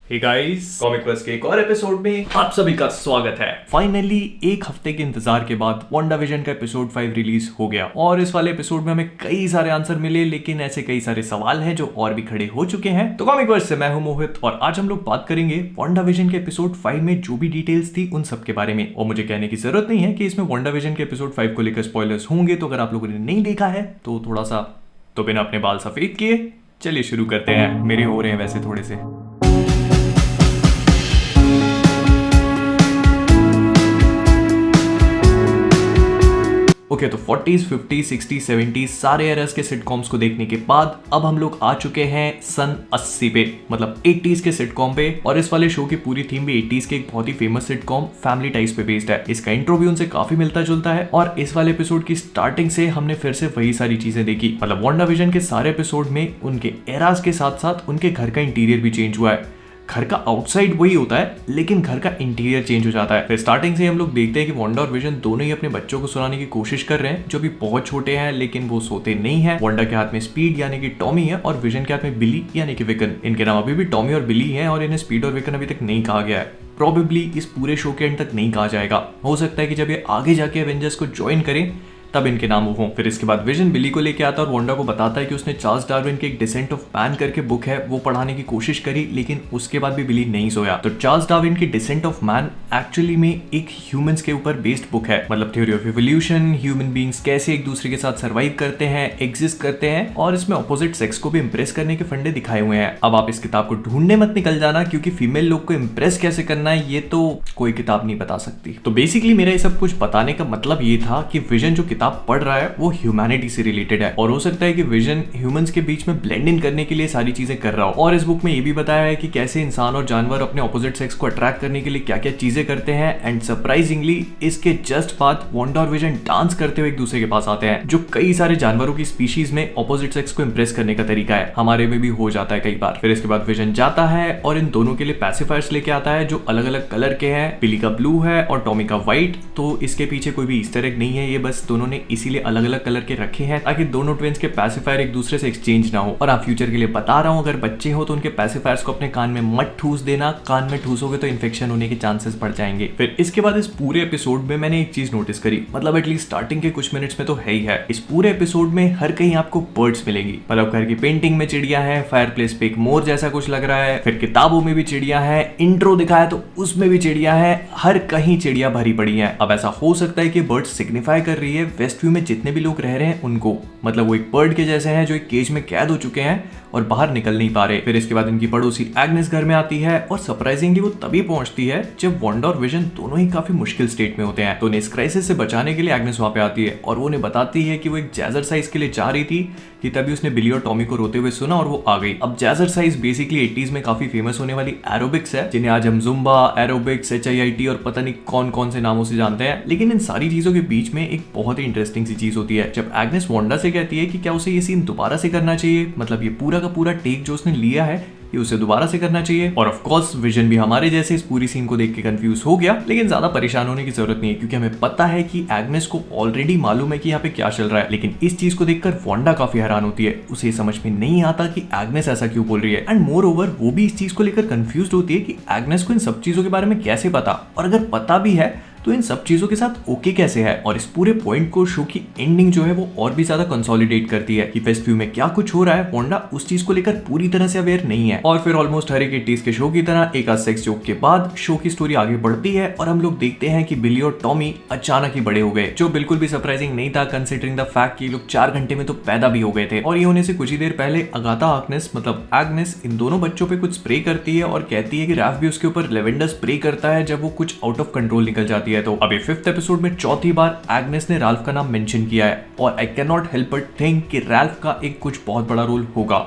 Hey guys, comic plus के एक और एपिसोड में आप सभी का स्वागत है। फाइनली एक हफ्ते के इंतजार के बाद वांडाविजन का एपिसोड 5 रिलीज हो गया और इस वाले एपिसोड में हमें कई सारे आंसर मिले, लेकिन ऐसे कई सारे सवाल हैं जो और भी खड़े हो चुके हैं। तो कॉमिक प्लस से मैं हूं मोहित और आज हम लोग बात करेंगे वांडाविजन के एपिसोड 5 में जो भी डिटेल्स थी उन सब के बारे में। और मुझे कहने की जरूरत नहीं है कि इसमें वांडाविजन के एपिसोड 5 को लेकर स्पॉयलर्स होंगे, तो अगर आप लोगों ने नहीं देखा है तो थोड़ा सा तो बिना अपने बाल सफेद किए चलिए शुरू करते हैं। मेरे हो रहे हैं वैसे थोड़े से। ओके, तो 40s, 50s, 60s, 70s सारे एरर्स के सिटकॉम्स को देखने के बाद अब हम लोग आ चुके हैं सन 80 पे, मतलब 80s के सिटकॉम पे। और इस वाले शो की पूरी थीम भी 80s के एक बहुत ही फेमस सिटकॉम फैमिली टाइज पे बेस्ड है। इसका इंट्रो भी उनसे काफी मिलता जुलता है और इस वाले एपिसोड की स्टार्टिंग से हमने फिर से वही सारी चीजें देखी। मतलब वांडाविजन के सारे एपिसोड में उनके एरास के साथ साथ उनके घर का इंटीरियर भी चेंज हुआ है। घर का आउटसाइड वही होता है लेकिन घर का इंटीरियर चेंज हो जाता है। फिर स्टार्टिंग से हम लोग देखते हैं कि वांडा और विजन दोनों ही अपने बच्चों को सुलाने की कोशिश कर रहे हैं, जो भी बहुत छोटे हैं लेकिन वो सोते नहीं है। वांडा के हाथ में स्पीड यानी कि टॉमी है और विजन के हाथ में बिली यानी कि विकन। इनके नाम अभी भी टॉमी और बिली हैं और इन्हें स्पीड और विकन अभी तक नहीं कहा गया है। प्रोबेबली इस पूरे शो के एंड तक नहीं कहा जाएगा। हो सकता है कि जब ये आगे जाके एवेंजर्स को ज्वाइन करें तब इनके नाम हों। फिर इसके बाद विजन बिली को लेके आता है और वांडा को बताता है कि उसने चार्ल्स डार्विन की एक डिसेंट ऑफ मैन करके बुक है वो पढ़ाने की कोशिश करी, लेकिन उसके बाद भी बिली नहीं सोया। तो चार्ल्स डार्विन की डिसेंट ऑफ मैन एक्चुअली में एक ह्यूमंस के ऊपर बेस्ड बुक है, मतलब theory of evolution, human beings कैसे एक दूसरे के साथ सर्वाइव करते हैं, एग्जिस्ट करते हैं, और इसमें ऑपोजिट सेक्स को भी इंप्रेस करने के फंडे दिखाए हुए हैं। अब आप इस किताब को ढूंढने मत निकल जाना, क्योंकि फीमेल लोग को इंप्रेस कैसे करना है ये तो कोई किताब नहीं बता सकती। तो बेसिकली मेरा ये सब कुछ बताने का मतलब ये था कि विजन जो किताब पढ़ रहा है वो ह्यूमैनिटी से रिलेटेड है और हो सकता है कि विजन ह्यूमंस के बीच में ब्लेंड इन करने के लिए सारी चीजें कर रहा हो। और इस बुक में ये भी बताया है कि कैसे इंसान और जानवर अपने ऑपोजिट सेक्स को अट्रैक्ट करने के लिए क्या क्या चीजें करते हैं। एंड सरप्राइजिंगली इसके जस्ट बाद वांडा और विजन डांस करते हुए एक दूसरे के पास आते हैं, जो कई सारे जानवरों की स्पीशीज में ऑपोजिट सेक्स को इंप्रेस करने का तरीका है। हमारे में भी हो जाता है कई बार। फिर इसके बाद विजन जाता है और इन दोनों के लिए पैसिफायर्स लेके आता है जो अलग अलग कलर के हैं। बिली का ब्लू है और टॉमी का व्हाइट। तो इसके पीछे कोई भी ईस्टर एग नहीं है, ये बस दोनों ने इसीलिए अलग अलग कलर के रखे हैं ताकि दोनों ट्विंस के पैसिफायर एक दूसरे से एक्सचेंज ना हो। और आप फ्यूचर के लिए बता रहा हूं, अगर बच्चे हो तो उनके पैसिफायर्स को अपने कान में मत ठूस देना। कान में ठूसोगे तो इन्फेक्शन होने के चांसेस बढ़ जाएंगे। फिर इसके बाद इस पूरे एपिसोड में मैंने एक चीज नोटिस करी, मतलब एटलीस्ट स्टार्टिंग के कुछ मिनट्स में तो है ही है। इस पूरे एपिसोड में हर कहीं आपको बर्ड्स मिलेंगी, मतलब घर की पेंटिंग में चिड़िया है, फायर प्लेस पे एक मोर जैसा कुछ लग रहा है, फिर किताबों में भी चिड़िया है, इंट्रो दिखाया तो उसमें भी चिड़िया है, हर कहीं चिड़िया भरी पड़ी है। अब ऐसा हो सकता है कि बर्ड्स सिग्निफाई कर रही है वेस्ट व्यू में जितने भी लोग रह रहे हैं उनको, मतलब वो एक बर्ड के जैसे हैं जो एक केज में कैद हो चुके हैं और बाहर निकल नहीं पा रहे। फिर इसके बाद इनकी पड़ोसी एग्नेस घर में आती है और सरप्राइजिंगली वो तभी पहुंचती है जब वांडा और विजन दोनों ही काफी मुश्किल स्टेट में होते हैं। तो उन्हें इस क्राइसिस से बचाने के लिए एग्नेस वहां पे आती है और वो उन्हें बताती है कि वो एक जैजरसाइज के लिए जा रही थी कि तभी उसने बिली और टॉमी को रोते हुए सुना और वो आ गई। अब जैजरसाइज बेसिकली 80s में काफी फेमस होने वाली एरोबिक्स है, जिन्हें आज हम जुम्बा, एरोबिक्स, HIIT और पता नहीं कौन कौन से नामों से जानते हैं। लेकिन इन सारी चीजों के बीच में एक बहुत ही इंटरेस्टिंग सी चीज होती है जब एग्नेस वांडा से कहती है कि क्या उसे ये सीन दोबारा से करना चाहिए, मतलब ये पूरा का पूरा टेक जो उसने लिया है ये उसे दोबारा से करना चाहिए। और ऑफ कोर्स विजन भी हमारे जैसे इस पूरी सीन को देख के कंफ्यूज हो गया, लेकिन ज्यादा परेशान होने की जरूरत नहीं है क्योंकि हमें पता है कि एग्नेस को ऑलरेडी मालूम है कि यहाँ पे क्या चल रहा है। लेकिन इस चीज को देखकर वांडा काफी हैरान होती है, उसे समझ में नहीं आता कि एग्नेस ऐसा क्यों बोल रही है। एंड मोर ओवर वो भी इस चीज को लेकर कंफ्यूज होती है कि एग्नेस को इन सब चीजों के बारे में कैसे पता, और अगर पता भी है तो इन सब चीजों के साथ ओके कैसे है। और इस पूरे पॉइंट को शो की एंडिंग जो है वो और भी ज्यादा कंसोलिडेट करती है कि वेस्ट व्यू में क्या कुछ हो रहा है, वांडा उस चीज को लेकर पूरी तरह से अवेयर नहीं है। और फिर ऑलमोस्ट हर एक 80s के शो की तरह एक आध सेक्स जोक के बाद शो की स्टोरी आगे बढ़ती है और हम लोग देखते हैं कि बिली और टॉमी अचानक ही बड़े हो गए, जो बिल्कुल भी सरप्राइजिंग नहीं था कंसिडरिंग द फैक्ट कि ये लोग 4 घंटे में तो पैदा भी हो गए थे। और ये होने से कुछ ही देर पहले अगाथा हार्कनेस मतलब एग्नेस इन दोनों बच्चों पे कुछ स्प्रे करती है और कहती है कि रैल्फ भी उसके ऊपर लेवेंडर स्प्रे करता है जब वो कुछ आउट ऑफ कंट्रोल निकल जाती है। तो अभी 5th एपिसोड में चौथी बार एग्नेस ने रैल्फ का नाम मेंशन किया है और I can not help but think कि रैल्फ का एक कुछ बहुत बड़ा रोल होगा।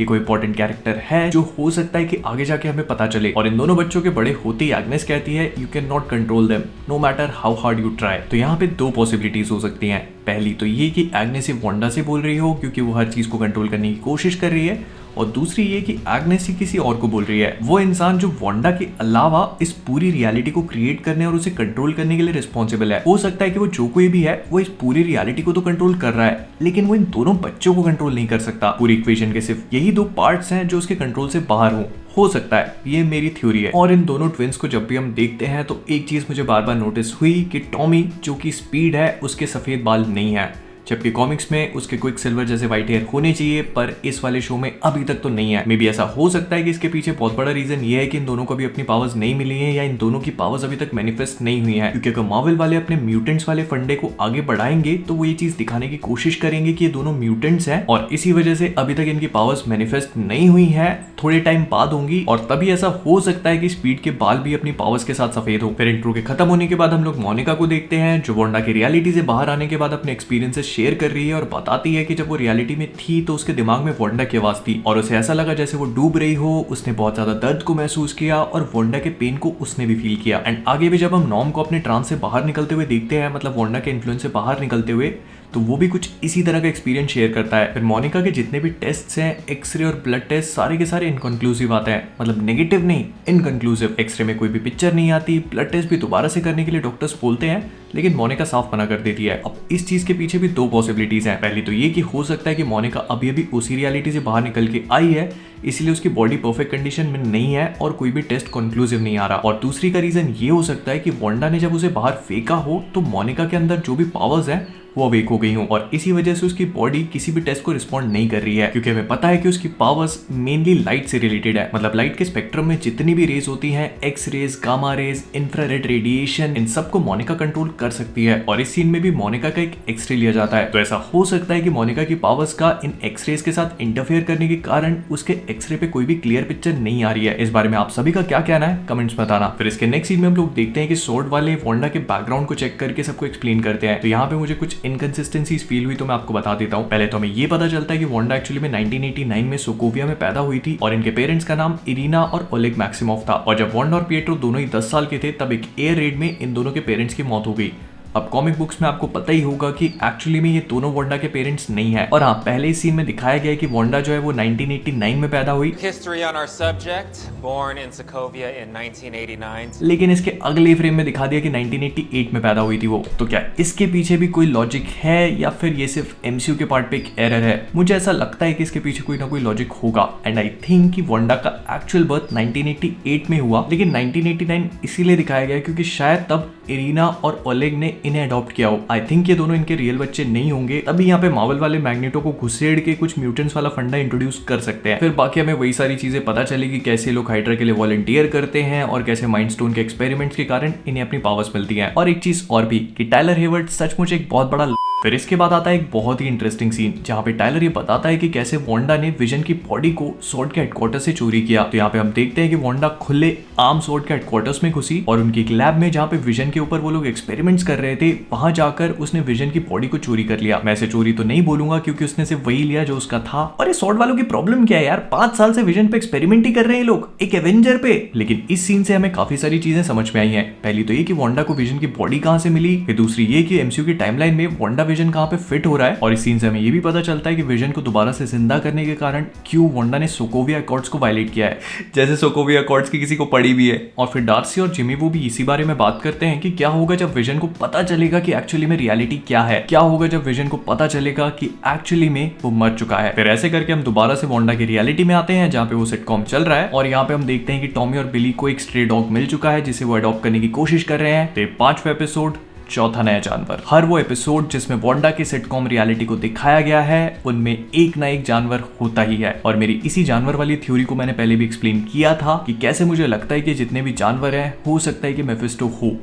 ये कोई इंपॉर्टेंट कैरेक्टर है जो हो सकता है कि आगे जाके हमें पता चले। और इन दोनों बच्चों के बड़े होते ही एग्नेस कहती है you can not control them no matter how hard you try. तो यहाँ पे 2 पॉसिबिलिटीज हो सकती हैं। पहली तो ये कि एग्नेस वांडा से बोल रही हो क्योंकि वो हर चीज को कंट्रोल करने की कोशिश कर रही है, और दूसरी ये कि एग्नेस ही किसी और को बोल रही है, वो इंसान जो वांडा के अलावा इस पूरी रियलिटी को क्रिएट करने और उसे कंट्रोल करने के लिए रिस्पॉन्सिबल है। हो सकता है कि वो जो कोई भी है वो इस पूरी रियलिटी को तो कंट्रोल कर रहा है, लेकिन वो इन दोनों बच्चों को कंट्रोल नहीं कर सकता। पूरी इक्वेशन के सिर्फ यही दो पार्ट्स हैं जो उसके कंट्रोल से बाहर हो सकता है, ये मेरी थ्योरी है। और इन दोनों ट्विंस को जब भी हम देखते हैं तो एक चीज मुझे बार बार नोटिस हुई कि टॉमी जो कि स्पीड है उसके सफेद बाल नहीं है, जबकि कॉमिक्स में उसके क्विक सिल्वर जैसे व्हाइट हेयर होने चाहिए, पर इस वाले शो में अभी तक तो नहीं है। मे बी ऐसा हो सकता है कि इसके पीछे बहुत बड़ा रीजन ये है कि इन दोनों को भी अपनी पावर्स नहीं मिली है या इन दोनों की पावर्स अभी तक मैनिफेस्ट नहीं हुई है, क्योंकि अगर मार्वल वाले अपने म्यूटेंट्स वाले फंडे को आगे बढ़ाएंगे तो वो ये चीज दिखाने की कोशिश करेंगे कि ये दोनों म्यूटेंट्स हैं और इसी वजह से अभी तक इनकी पावर्स मैनिफेस्ट नहीं हुई है, थोड़े टाइम बाद होंगी और तभी ऐसा हो सकता है कि स्पीड के बाल भी अपनी पावर्स के साथ सफेद हो। फिर इंट्रो के खत्म होने के बाद हम लोग मोनिका को देखते हैं जो वांडा की रियलिटी से बाहर आने के बाद अपने एक्सपीरियंसेस शेयर कर रही है और बताती है कि जब वो रियलिटी में थी तो उसके दिमाग में वांडा की आवाज थी और उसे ऐसा लगा जैसे वो डूब रही हो, उसने बहुत ज्यादा दर्द को महसूस किया और वांडा के पेन को उसने भी फील किया। एंड आगे भी जब हम नॉर्म को अपने ट्रांस से बाहर निकलते हुए देखते हैं, मतलब वांडा के इन्फ्लुएंस से बाहर निकलते हुए, तो वो भी कुछ इसी तरह का एक्सपीरियंस शेयर करता है। फिर मोनिका के जितने भी टेस्ट्स हैं, एक्सरे और ब्लड टेस्ट, सारे के सारे इनकंक्लूसिव आते हैं, मतलब नेगेटिव नहीं, इनकंक्लूसिव। एक्सरे में कोई भी पिक्चर नहीं आती, ब्लड टेस्ट भी दोबारा से करने के लिए डॉक्टर्स बोलते हैं, लेकिन मोनिका साफ मना कर देती है। अब इस चीज के पीछे भी दो पॉसिबिलिटीज हैं। पहली तो ये कि हो सकता है कि मोनिका अभी अभी उसी रियलिटी से बाहर निकल के आई है, इसलिए उसकी बॉडी परफेक्ट कंडीशन में नहीं है और कोई भी टेस्ट कंक्लूसिव नहीं आ रहा। और दूसरी का रीजन ये हो सकता है कि वांडा ने जब उसे बाहर फेंका हो तो मोनिका के अंदर जो भी पावर्स हैं वो अवेक हो गई हूँ और इसी वजह से उसकी बॉडी किसी भी टेस्ट को रिस्पॉन्ड नहीं कर रही है, क्योंकि हमें पता है कि उसकी पावर्स मेनली लाइट से रिलेटेड है। मतलब लाइट के स्पेक्ट्रम में जितनी भी रेज होती हैं, X rays, gamma rays, infrared radiation, इन सबको मोनिका कंट्रोल कर सकती है। और इस सीन में भी मोनिका का एक एक्सरे लिया जाता है, तो ऐसा हो सकता है कि मोनिका की पावर्स का इन एक्सरेज के साथ इंटरफेयर करने के कारण उसके एक्सरे पे कोई भी क्लियर पिक्चर नहीं आ रही है। इस बारे में आप सभी का क्या कहना है कमेंट्स में बताना। फिर इसके नेक्स्ट सीन में हम लोग देखते हैं कि सोर्ड वाले वांडा के बैकग्राउंड को चेक करके सबको एक्सप्लेन करते हैं। तो यहाँ पे मुझे कुछ इनकंसिस्टेंसीज फील हुई, तो मैं आपको बता देता हूँ। पहले तो हमें ये पता चलता है कि वांडा एक्चुअली में 1989 में सोकोविया में पैदा हुई थी और इनके पेरेंट्स का नाम इरीना और ओलेग मैक्सिमोव था। और जब वांडा और पिएट्रो दोनों ही 10 साल के थे तब एक एयर रेड में इन दोनों के पेरेंट्स की मौत हो गई। अब कॉमिक बुक्स में आपको पता ही होगा कि एक्चुअली में ये दोनों वांडा के पेरेंट्स नहीं है। और हाँ, पहले इस सीन में दिखाया गया है कि वांडा जो है वो 1989 में पैदा हुई, History on our subject, born in Sokovia in 1989. लेकिन इसके अगले फ्रेम में दिखा दिया कि 1988 में पैदा हुई थी वो। तो क्या इसके पीछे भी कोई लॉजिक है या फिर ये सिर्फ एमसीयू के पार्ट पे एक एरर है? मुझे ऐसा लगता है कि इसके पीछे कोई ना कोई लॉजिक होगा एंड आई थिंक कि वांडा का एक्चुअल बर्थ 1988 में हुआ, लेकिन 1989 इसीलिए दिखाया गया क्योंकि शायद तब इरीना और ओलेग ने इन्हें अडॉप्ट किया हो। आई थिंक ये दोनों इनके रियल बच्चे नहीं होंगे, तभी यहाँ पे मार्वल वाले मैग्नेटो को घुसेड़ के कुछ म्यूटेंट्स वाला फंडा इंट्रोड्यूस कर सकते हैं। फिर बाकी हमें वही सारी चीजें पता चलेगी, कैसे लोग हाइड्रा के लिए वॉलंटियर करते हैं और कैसे माइंड स्टोन के एक्सपेरिमेंट्स के कारण इन्हें अपनी पावर्स मिलती हैं। और एक चीज और भी कि टायलर हेवर्ड सचमुच एक बहुत बड़ा। फिर इसके बाद आता है एक बहुत ही इंटरेस्टिंग सीन जहाँ पे टायलर ये बताता है कि कैसे वांडा ने विजन की बॉडी को स्वॉर्ड के हेडक्वार्टर से चोरी किया। तो यहाँ पे हम देखते हैं कि वांडा खुले आर्म स्वॉर्ड के हेडक्वार्टर्स में घुसी और उनकी एक लैब में जहाँ पे विजन के ऊपर वो लोग एक्सपेरिमेंट्स कर रहे थे, वहां जाकर उसने विजन की बॉडी को चोरी कर लिया। मैं इसे चोरी तो नहीं बोलूंगा क्योंकि उसने सिर्फ वही लिया जो उसका था। और ये स्वॉर्ड वालों की प्रॉब्लम क्या है यार, 5 साल से विजन पे एक्सपेरिमेंट ही कर रहे हैं लोग, एक एवेंजर पे। लेकिन इस सीन से हमें काफी सारी चीजें समझ में आई हैं। पहली तो ये कि वांडा को विजन की बॉडी कहाँ से मिली, फिर दूसरी ये कि एमसीयू की टाइमलाइन में वांडा विजन कहाँ पे फिट हो रहा है। और इस सीन से हमें ये भी पता चलता है कि विजन को दोबारा से जिंदा करने के कारण क्यों वांडा ने सोकोविया अकॉर्ड्स को वायलेट किया है, जैसे सोकोविया अकॉर्ड्स की किसी को पड़ी भी है। और फिर डार्सी और जिमी वो भी इसी बारे में बात करते हैं कि क्या होगा जब विजन को पता चलेगा कि एक्चुअली में रियलिटी क्या है, क्या होगा जब विजन को पता चलेगा कि एक्चुअली में वो मर चुका है। फिर ऐसे करके हम दोबारा से वांडा की रियलिटी में आते हैं जहाँ पे वो सिटकॉम चल रहा है और यहाँ पे हम देखते हैं कि टॉमी और बिली को एक स्ट्रे डॉग मिल चुका है जिसे वो अडॉप्ट करने की कोशिश कर रहे हैं। तो 5वां एपिसोड, चौथा नया जानवर। हर वो एपिसोड जिसमें वांडा की सिटकॉम रियलिटी को दिखाया गया है उनमें एक ना एक जानवर होता ही है। और मेरी इसी जानवर वाली थ्योरी को मैंने पहले भी एक्सप्लेन किया था कि कैसे मुझे लगता है कि जितने भी जानवर हैं हो सकता है कि मेफिस्टो हो,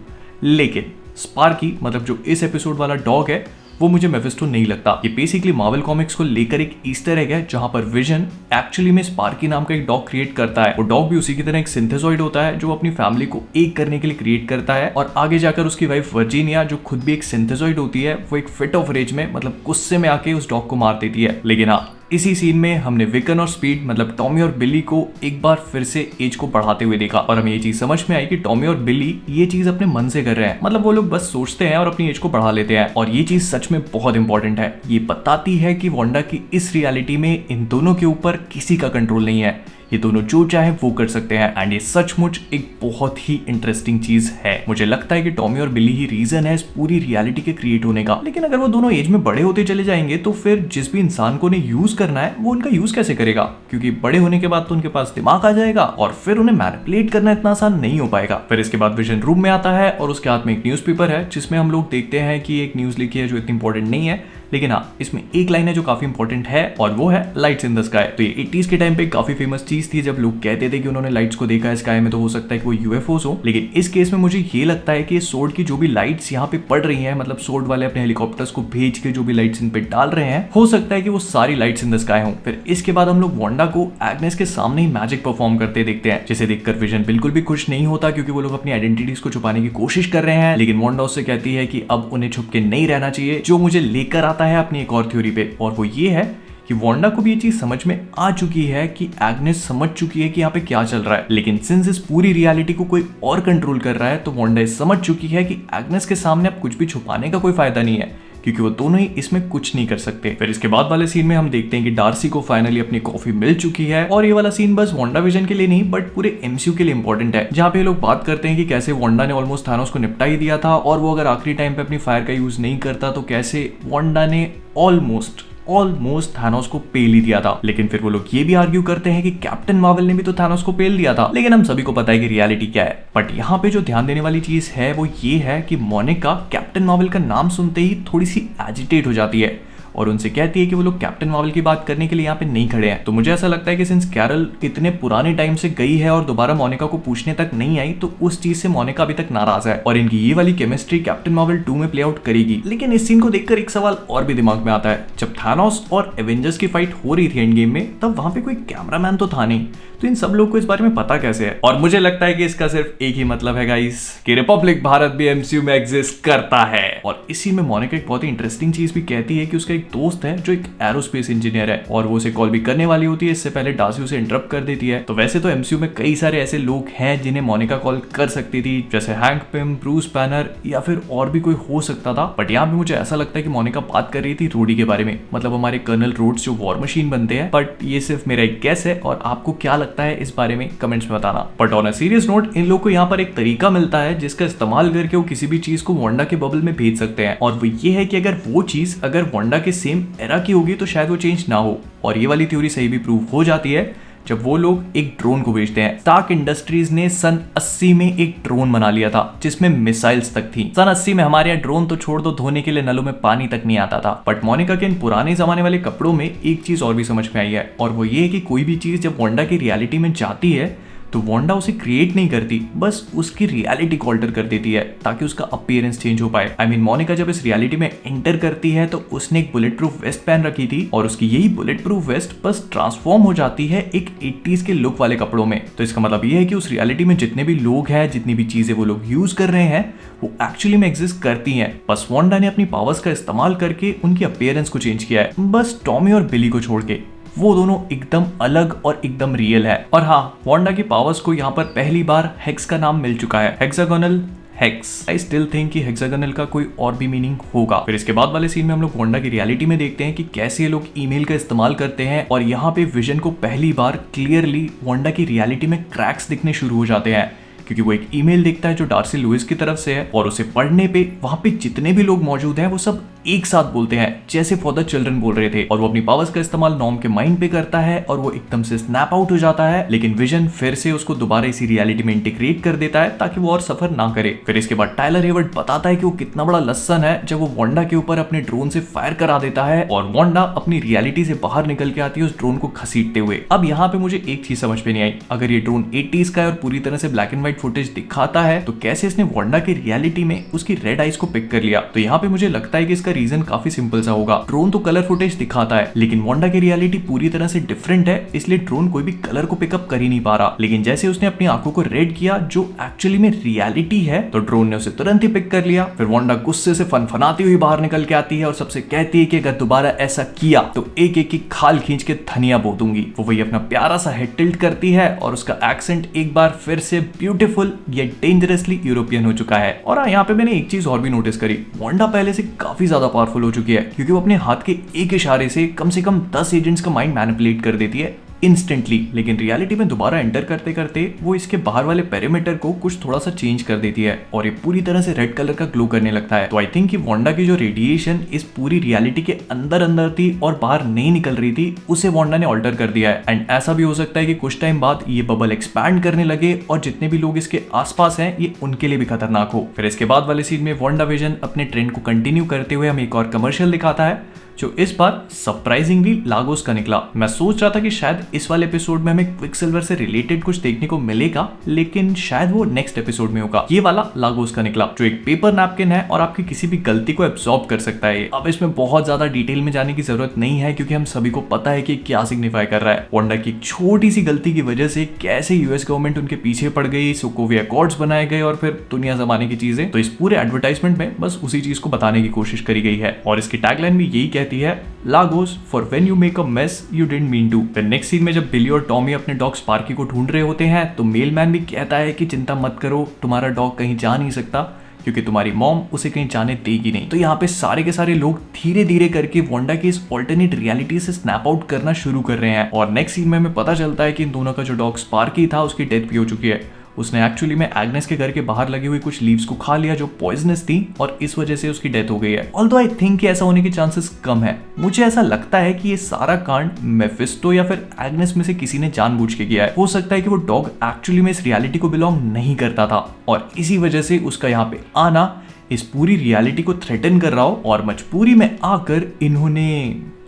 लेकिन स्पार्की मतलब जो इस एपिसोड वाला डॉग है वो मुझे मेफिस्टो नहीं लगता। ये बेसिकली मार्वल कॉमिक्स को लेकर एक ईस्टर एग है जहां पर विजन एक्चुअली में स्पार्की नाम का एक डॉग क्रिएट करता है। वो डॉग भी उसी की तरह एक सिंथेसॉइड होता है जो अपनी फैमिली को एक करने के लिए क्रिएट करता है और आगे जाकर उसकी वाइफ वर्जीनिया जो खुद भी एक सिंथेसॉइड होती है वो एक फिट ऑफ रेज में मतलब गुस्से में आके उस डॉग को मार देती है। लेकिन हाँ, इसी सीन में हमने विकन और स्पीड मतलब टॉमी और बिली को एक बार फिर से एज को बढ़ाते हुए देखा और हमें ये चीज समझ में आई कि टॉमी और बिली ये चीज अपने मन से कर रहे हैं, मतलब वो लोग बस सोचते हैं और अपनी एज को बढ़ा लेते हैं। और ये चीज सच में बहुत इंपॉर्टेंट है, ये बताती है कि वांडा की इस रियलिटी में इन दोनों के ऊपर किसी का कंट्रोल नहीं है, ये दोनों जो चाहे वो कर सकते हैं। एंड ये सचमुच एक बहुत ही इंटरेस्टिंग चीज है। मुझे लगता है कि टॉमी और बिली ही रीजन है इस पूरी रियलिटी के क्रिएट होने का। लेकिन अगर वो दोनों एज में बड़े होते चले जाएंगे तो फिर जिस भी इंसान को उन्हें यूज करना है वो उनका यूज कैसे करेगा, क्योंकि बड़े होने के बाद तो उनके पास दिमाग आ जाएगा और फिर उन्हें मैनिपुलेट करना इतना आसान नहीं हो पाएगा। फिर इसके बाद विजन रूम में आता है और उसके हाथ में एक न्यूज़पेपर है जिसमें हम लोग देखते हैं कि एक न्यूज लिखी है जो इतनी इंपॉर्टेंट नहीं है, लेकिन हाँ इसमें एक लाइन है जो काफी इंपॉर्टेंट है और वो है लाइट्स इन द स्काई। तो ये 80s के टाइम पे काफी फेमस चीज थी जब लोग कहते थे कि उन्होंने लाइट्स को देखा है स्काई में, तो हो सकता है कि वो यूएफओस हो। लेकिन इस केस में मुझे ये लगता है कि सोर्ड की जो भी लाइट्स यहाँ पे पड़ रही हैं, मतलब सोर्ड वाले अपने हेलीकॉप्टर्स को भेज के जो भी लाइट्स इन पे डाल रहे हैं, हो सकता है कि वो सारी लाइट्स इन द स्काई हो। फिर इसके बाद हम लोग वांडा को एग्नेस के सामने ही मैजिक परफॉर्म करते देखते हैं, जिसे देखकर विजन बिल्कुल भी खुश नहीं होता क्योंकि वो लोग अपनी आइडेंटिटीज को छुपाने की कोशिश कर रहे हैं। लेकिन वांडा उससे कहती है कि अब उन्हें छुप के नहीं रहना चाहिए, जो मुझे लेकर आता है अपनी एक और थ्योरी पे, और वो ये है कि वांडा को भी ये चीज समझ में आ चुकी है कि एग्नेस समझ चुकी है कि यहाँ पे क्या चल रहा है। लेकिन सिंस इस पूरी रियलिटी को कोई और कंट्रोल कर रहा है तो वांडा समझ चुकी है कि एग्नेस के सामने अब कुछ भी छुपाने का कोई फायदा नहीं है, क्योंकि वो दोनों ही इसमें कुछ नहीं कर सकते। फिर इसके बाद वाले सीन में हम देखते हैं कि डार्सी को फाइनली अपनी कॉफी मिल चुकी है और ये वाला सीन बस वांडा विजन के लिए नहीं बट पूरे एमसीयू के लिए इंपॉर्टेंट है, जहाँ पे लोग बात करते हैं कि कैसे वांडा ने ऑलमोस्ट थानोस को निपटा ही दिया था और वो अगर आखिरी टाइम पे अपनी फायर का यूज नहीं करता तो कैसे वांडा ने ऑलमोस्ट थानोस को पेल ही दिया था। लेकिन फिर वो लोग ये भी आर्ग्यू करते हैं कि कैप्टन मार्वल ने भी तो थानोस को पेल दिया था। लेकिन हम सभी को पता है कि रियलिटी क्या है। बट यहाँ पे जो ध्यान देने वाली चीज है वो ये है कि मोनिका कैप्टन मार्वल का नाम सुनते ही थोड़ी सी एजिटेट हो जाती है और उनसे कहती है कि वो लोग कैप्टन मार्वल की बात करने के लिए यहाँ पे नहीं खड़े हैं। तो मुझे ऐसा लगता है कि सिंस कैरल इतने पुराने टाइम से गई है और दोबारा मोनिका को पूछने तक नहीं आई, तो उस चीज से मोनिका अभी तक नाराज है और इनकी ये वाली केमिस्ट्री कैप्टन मार्वल 2 में प्ले आउट करेगी। लेकिन इस सीन को देखकर एक सवाल और भी दिमाग में आता है, जब थानोस और एवेंजर्स की फाइट हो रही थी एंड गेम में, तब वहां पे कोई कैमरामैन तो था नहीं, तो इन सब लोग को इस बारे में पता कैसे है? और मुझे लगता है कि इसका सिर्फ एक ही मतलब है गाइस, कि रिपब्लिक भारत भी एमसीयू में एग्जिस्ट करता है। और इसी में मोनिका एक बहुत ही इंटरेस्टिंग चीज भी कहती है कि उसका एक दोस्त है जो एक एरोस्पेस इंजीनियर है और वो उसे कॉल भी करने वाली होती है, इससे पहले डार्सी उसे इंटरप्ट कर देती है। तो वैसे तो एमसीयू में कई सारे ऐसे लोग हैं जिन्हें मोनिका कॉल कर सकती थी, जैसे हैंक पिम, ब्रूस बैनर या फिर और भी कोई हो सकता था। बट यहाँ पे मुझे ऐसा लगता है कि मोनिका बात कर रही थी रोडी के बारे में, मतलब हमारे कर्नल रोड्स जो वॉर मशीन बनते हैं। बट ये सिर्फ मेरा एक गेस है और आपको क्या लगता है इस बारे में कमेंट्स में बताना। But on a serious note, इन लोग को यहाँ पर एक तरीका मिलता है जिसका इस्तेमाल करके वो किसी भी चीज को वांडा के बबल में भेज सकते हैं, और वो ये है कि अगर वो चीज अगर वांडा के सेम एरा की होगी तो शायद वो चेंज ना हो। और ये वाली थ्योरी सही भी प्रूव हो जाती है जब वो लोग एक ड्रोन को भेजते हैं। स्टार्क इंडस्ट्रीज ने सन 80 में एक ड्रोन बना लिया था जिसमें मिसाइल्स तक थी। सन 80 में हमारे यहाँ ड्रोन तो छोड़ दो, धोने के लिए नलों में पानी तक नहीं आता था। बट मोनिका के इन पुराने जमाने वाले कपड़ों में एक चीज और भी समझ में आई है, और वो ये है कि कोई भी चीज जब वांडा की रियलिटी में जाती है तो वांडा उसे क्रिएट नहीं करती, बस उसकी रियलिटी को अल्टर कर देती है ताकि उसका अपीयरेंस चेंज हो पाए। आई मीन मोनिका जब इस रियलिटी में एंटर करती है तो उसने एक बुलेट प्रूफ वेस्ट पहन रखी थी और उसकी यही बुलेट प्रूफ वेस्ट बस ट्रांसफॉर्म हो जाती है एक 80s के लुक वाले कपड़ों में। तो इसका मतलब ये है कि उस रियलिटी में जितने भी लोग हैं, जितनी भी चीजें वो लोग यूज कर रहे हैं, वो एक्चुअली में एग्जिस्ट करती हैं। बस वांडा ने अपनी पावर्स का इस्तेमाल करके उनकी अपीयरेंस को चेंज किया है, बस टॉमी और बिली को छोड़ के। वो दोनों एकदम अलग और एकदम रियल है। और हाँ, वांडा की पावर्स को यहाँ पर पहली बार हेक्स का नाम मिल चुका है, hexagonal hex. I still think कि हेक्सागोनल का कोई और भी मीनिंग होगा। फिर इसके बाद वाले सीन में हम लोग वांडा की रियलिटी में देखते हैं कि कैसे ये लोग ईमेल का इस्तेमाल करते हैं, और यहाँ पे विजन को पहली बार क्लियरली वांडा की रियलिटी में क्रैक्स दिखने शुरू हो जाते हैं, क्योंकि वो एक ईमेल देखता है जो डार्सी लुइस की तरफ से है, और उसे पढ़ने पे वहां पे जितने भी लोग मौजूद हैं वो सब एक साथ बोलते हैं जैसे फॉर द चिल्ड्रन बोल रहे थे। और वो अपनी पावर्स का इस्तेमाल नॉर्म के माइंड पे करता है और वो एकदम से स्नैप आउट हो जाता है। लेकिन विजन फिर से उसको दोबारा इसी रियलिटी में इंटीग्रेट कर देता है ताकि वो और सफर ना करे। फिर इसके बाद टायलर हेवर्ड बताता है कि वो कितना बड़ा लस्सन है जब वो वांडा के ऊपर अपने ड्रोन से फायर करा देता है और वांडा अपनी रियलिटी से बाहर निकल के आती है उस ड्रोन को घसीटते हुए। अब यहाँ पे मुझे एक चीज समझ में नहीं आई, अगर ये ड्रोन 80s का है और पूरी तरह से black and white white footage दिखाता है तो कैसे इसने वांडा की रियलिटी में उसकी रेड आइज को पिक कर लिया। तो यहाँ पे मुझे लगता है कि इसका रीजन काफी सिंपल सा होगा। ड्रोन तो कलर फुटेज दिखाता है लेकिन वांडा की रियलिटी पूरी तरह से डिफरेंट है, इसलिए ड्रोन कोई भी कलर को पिकअप कर ही नहीं पा रहा। लेकिन जैसे उसने अपनी आंखों को रेड किया जो एक्चुअली में रियलिटी है, तो ड्रोन ने उसे तुरंत ही पिक कर लिया। फिर वांडा गुस्से से फनफनाती हुई बाहर निकल के आती है और सबसे कहती है कि अगर दोबारा ऐसा किया तो एक एक की खाल खींच के धनिया बो दूंगी। वो वही अपना प्यारा सा हेड टिल्ट करती है और उसका एक्सेंट एक बार फिर से ब्यूटीफुल ये डेंजरसली यूरोपियन हो चुका है। और हाँ, यहाँ पे मैंने एक चीज और भी नोटिस करी, वांडा पहले से काफी ज्यादा पावरफुल हो चुकी है क्योंकि वो अपने हाथ के एक इशारे से कम 10 एजेंट्स का माइंड मैनिपुलेट कर देती है इंस्टेंटली। लेकिन रियलिटी में दोबारा एंटर करते करते वो इसके बाहर वाले पेरीमीटर को कुछ थोड़ा सा चेंज कर देती है और ये पूरी तरह से रेड कलर का ग्लो करने लगता है। तो आई थिंक कि वांडा की जो रेडिएशन इस पूरी रियलिटी के अंदर अंदर थी और बाहर नहीं निकल रही थी, उसे वांडा ने ऑल्टर कर दिया है। एंड ऐसा भी हो सकता है कि कुछ टाइम बाद ये बबल एक्सपैंड करने लगे और जितने भी लोग इसके आसपास हैं ये उनके लिए भी खतरनाक हो। फिर इसके बाद वाले सीन में वांडा विजन अपने ट्रेंड को कंटिन्यू करते हुए हमें एक और कमर्शियल दिखाता है जो इस बार सरप्राइजिंगली लागोस का निकला। मैं सोच रहा था कि शायद इस वाले एपिसोड में हमें क्विकसिल्वर से रिलेटेड कुछ देखने को मिलेगा, लेकिन शायद वो नेक्स्ट एपिसोड में होगा। ये वाला लागोस का निकला जो एक पेपर नैपकिन है और आपकी किसी भी गलती को एब्सॉर्ब कर सकता है। अब इसमें बहुत ज्यादा डिटेल में जाने की जरूरत नहीं है क्योंकि हम सभी को पता है कि क्या सिग्निफाई कर रहा है। वांडा की छोटी सी गलती की वजह से कैसे यूएस गवर्नमेंट उनके पीछे पड़ गई, सोकोविया अकॉर्ड्स बनाए गए और फिर दुनिया जमाने की चीजें। तो इस पूरे एडवर्टाइजमेंट में बस उसी चीज को बताने की कोशिश करी गई है और इसकी टैगलाइन भी यही कहती है, Lagos for when you make a mess you didn't mean to. फिर नेक्स्ट सीन में जब बिली और टॉमी अपने डॉग स्पार्की को ढूंढ रहे होते हैं तो मेलमैन भी कहता है कि चिंता मत करो, तुम्हारा डॉग कहीं जा नहीं सकता क्योंकि तुम्हारी मॉम उसे कहीं जाने देगी नहीं। तो यहाँ पे सारे के सारे लोग धीरे धीरे करके वांडा की इस ऑल्टरनेट रियलिटी से स्नैप आउट करना शुरू कर रहे हैं। और नेक्स्ट सीन में हमें पता चलता है कि इन दोनों का जो डॉग स्पार्की था उसकी डेथ भी हो चुकी है। उसने एक्चुअली में एग्नेस के घर के बाहर लगी हुई कुछ लीव्स को खा लिया जो पॉइजनस थी और इस वजह से उसकी डेथ हो गई है। ऑल्दो आई थिंक कि ऐसा होने के चांसेस कम है। मुझे ऐसा लगता है कि ये सारा कांड मेफिस्टो या फिर एग्नेस में से किसी ने जानबूझ के किया है। हो सकता है कि वो डॉग एक्चुअली में इस रियलिटी को बिलोंग नहीं करता था और इसी वजह से उसका यहाँ पे आना इस पूरी रियलिटी को थ्रेटन कर रहा हो और मजबूरी में आकर इन्होंने।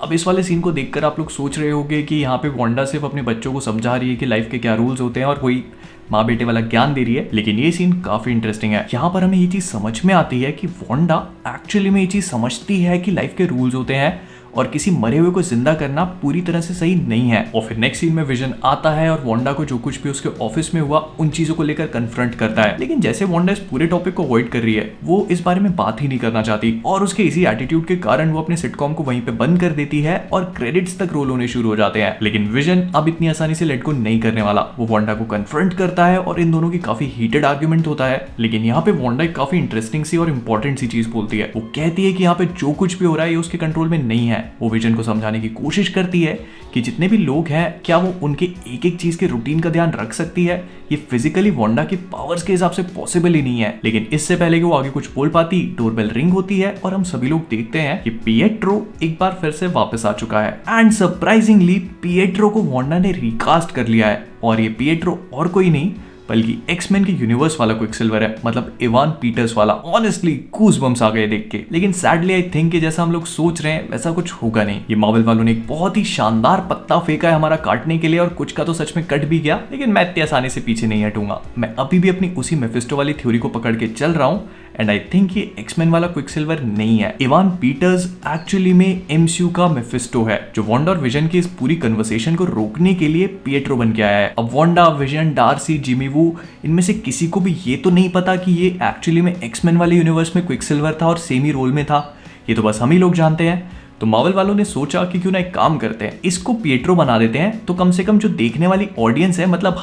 अब इस वाले सीन को देखकर आप लोग सोच रहे होंगे कि यहाँ पे वांडा सिर्फ अपने बच्चों को समझा रही है कि लाइफ के क्या रूल्स होते हैं और कोई माँ बेटे वाला ज्ञान दे रही है, लेकिन ये सीन काफी इंटरेस्टिंग है। यहाँ पर हमें ये चीज समझ में आती है कि वांडा एक्चुअली में ये चीज समझती है कि लाइफ के रूल्स होते हैं और किसी मरे हुए को जिंदा करना पूरी तरह से सही नहीं है। और फिर नेक्स्ट सीन में विजन आता है और वांडा को जो कुछ भी उसके ऑफिस में हुआ उन चीजों को लेकर कन्फ्रंट करता है। लेकिन जैसे वांडा इस पूरे टॉपिक को अवॉइड कर रही है, वो इस बारे में बात ही नहीं करना चाहती और उसके इसी एटीट्यूड के कारण वो अपने सिटकॉम को वहीं पे बंद कर देती है और क्रेडिट्स तक रोल होने शुरू हो जाते हैं। लेकिन विजन अब इतनी आसानी से लेट को नहीं करने वाला। वो वांडा को कन्फ्रंट करता है और इन दोनों की काफी हीटेड आर्ग्यूमेंट होता है। लेकिन यहाँ पे वांडा एक काफी इंटरेस्टिंग सी और इंपॉर्टेंट सी चीज बोलती है। वो कहती है कि यहाँ पे जो कुछ भी हो रहा है ये उसके कंट्रोल में नहीं है। वो विजन को समझाने की कोशिश करती है कि जितने भी लोग हैं क्या वो उनके एक एक चीज के रूटीन का ध्यान रख सकती है। ये फिजिकली वांडा के पावर्स के हिसाब से पॉसिबल ही नहीं है। लेकिन इससे पहले कि वो आगे कुछ बोल पाती, डोरबेल रिंग होती है और हम सभी लोग देखते हैं कि पिएट्रो एक बार फिर से वापस आ चुका है। एंड सरप्राइजिंगली पिएट्रो को वांडा ने रिकास्ट कर लिया है और ये पिएट्रो और कोई नहीं बल्कि एक्समैन के यूनिवर्स वाला क्विकसिल्वर है, मतलब इवान पीटर्स वाला। ऑनेस्टली गूज़बम्स आ गए देख के। लेकिन सैडली आई थिंक कि जैसा हम लोग सोच रहे हैं वैसा कुछ होगा नहीं। ये मार्वल वालों ने एक बहुत ही शानदार पत्ता फेंका है हमारा काटने के लिए और कुछ का तो सच में कट भी गया, लेकिन मैं इतनी आसानी से पीछे नहीं हटूंगा। मैं अभी भी अपनी उसी मेफिस्टो वाली थ्योरी को पकड़ के चल रहा हूँ एंड आई थिंक ये एक्समैन वाला क्विकसिल्वर नहीं है। इवान पीटर्स एक्चुअली में एमसीयू का मेफिस्टो है जो वांडा और विजन की इस पूरी कन्वर्सेशन को रोकने के लिए पिएट्रो बन के आया है। अब Wanda, Vision, Darcy, Jimmy Woo इनमें से किसी को भी ये तो नहीं पता कि ये एक्चुअली में एक्समैन वाले यूनिवर्स में क्विकसिल्वर था और सेम ही रोल में था। ये तो बस हम ही लोग जानते हैं। तो मार्वल वालों ने सोचा कि क्यों ना एक काम करते हैं, इसको पिएट्रो बना देते हैं तो कम से कम जो देखने वाली ऑडियंस है, मतलब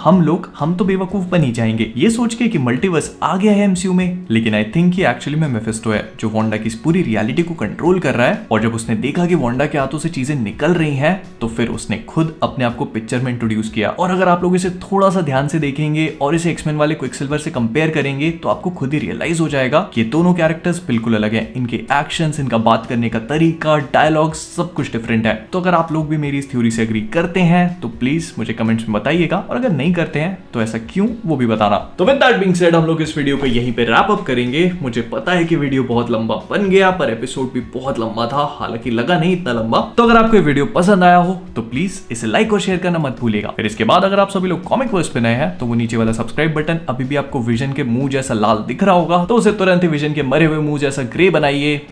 हम तो बेवकूफ बन ही जाएंगे ये सोच के कि मल्टीवर्स आ गया है एमसीयू में। लेकिन आई थिंक कि एक्चुअली में मेफिस्टो है जो वांडा की इस पूरी रियलिटी को कंट्रोल कर रहा है। और जब उसने देखा कि वांडा के हाथों से चीजें निकल रही हैं तो फिर उसने खुद अपने आप को पिक्चर में इंट्रोड्यूस किया। और अगर आप लोग इसे थोड़ा सा ध्यान से देखेंगे और इसे एक्समैन वाले क्विकसिल्वर से कंपेयर करेंगे तो आपको खुद ही रियलाइज हो जाएगा कि ये दोनों कैरेक्टर्स बिल्कुल अलग हैं। इनके एक्शंस, इनका बात करने का तरीका, डायलॉग सब कुछ डिफरेंट है। तो अगर आप लोग भी मेरी इस थ्योरी से एग्री करते हैं तो प्लीज मुझे कमेंट्स में बताइएगा, और अगर नहीं करते हैं तो ऐसा क्यों वो भी बताना। तो विद दैट बीइंग सेड हम लोग इस वीडियो को यहीं पे रैप अप करेंगे। मुझे पता है कि वीडियो बहुत लंबा बन गया, पर एपिसोड भी बहुत लंबा था, हालांकि लगा नहीं इतना लंबा। तो अगर आपको ये वीडियो पसंद आया हो तो प्लीज इसे लाइक और शेयर करना मत भूलिएगा। फिर इसके बाद अगर आप सभी लोग कॉमिक वर्स पे नए हैं तो वो नीचे वाला सब्सक्राइब बटन अभी भी आपको विजन के मुंह जैसा लाल दिख रहा होगा, तो उसे तुरंत ही विजन के मरे हुए मुंह जैसा ग्रे बनाइए।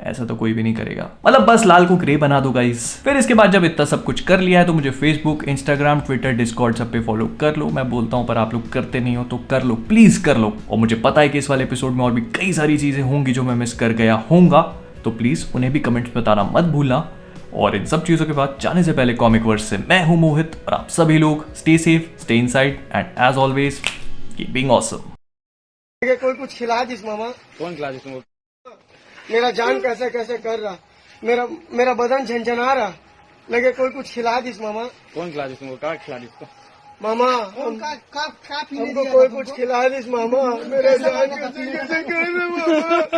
ऐसा तो कोई भी नहीं करेगा, मतलब बस लाल को ग्रे बना दो गाइस। फिर इसके बाद जब इतना सब कुछ कर लिया है तो मुझे फेसबुक, इंस्टाग्राम, ट्विटर, डिस्कॉर्ड सब पे फॉलो कर लो। मैं बोलता हूं पर आप लोग करते नहीं हो तो कर लो, प्लीज कर लो। और मुझे पता है कि इस वाले एपिसोड में और भी कई सारी चीजें होंगी जो मैं मिस कर गया होऊंगा, तो प्लीज उन्हें भी कमेंट्स में बताना मत भूलना। और इन सब चीजों के बाद जाने से पहले कॉमिक वर्स से मैं हूं मोहित, और आप सभी लोग stay safe, stay inside, and as always keep being awesome. कोई कुछ खिला दिस मामा। कौन खिला जिसको? मेरा जान कैसे कैसे कर रहा, मेरा बदन झंझना रहा, लगे कोई कुछ खिला दिस मामा। कौन खिला जिसको? क्या खिला जिसको? मामा हमको कोई कुछ खिला दिस मामा, मेरा जान कैसे कैसे कर रहा मामा।